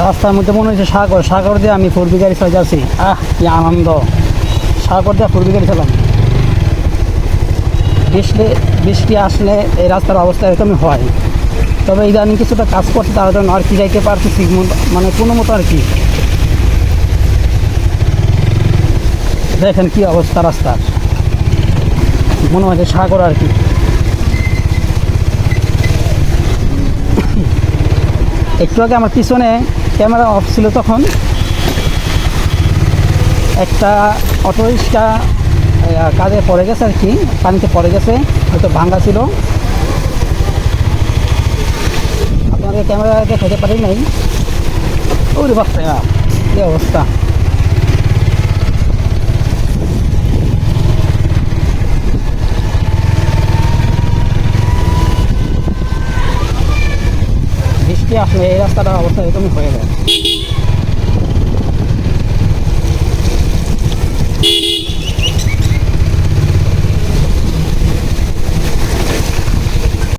রাস্তার মধ্যে মনে হচ্ছে সাগর, সাগর দিয়ে আমি ফোর বি গাড়ি চালাই যাচ্ছি। কি আনন্দ, সাগর দিয়ে ফোর বি গাড়ি চালাম। বৃষ্টি আসলে এই রাস্তার অবস্থা এরকমই হয়। তবে ইদানিং কিছুটা কাজ করছে, তার জন্য আর কি যাইতে পারছি ঠিক মতো, মানে কোনো মতো আর কি। দেখেন কি অবস্থা রাস্তার, মনে হচ্ছে সাগর আর কি। একটু আগে আমার পিছনে ক্যামেরা অফ ছিল, তখন একটা অটো রিক্সা কাজে পড়ে গেছে আর কি, পানিতে পড়ে গেছে, হয়তো ভাঙ্গা ছিল। আপনাদের ক্যামেরা দেখাতে পারি নাই। ওরে বাপরে, কি অবস্থা। বৃষ্টি আসলে এই রাস্তাটার অবস্থা এরকমই হয়ে যায়।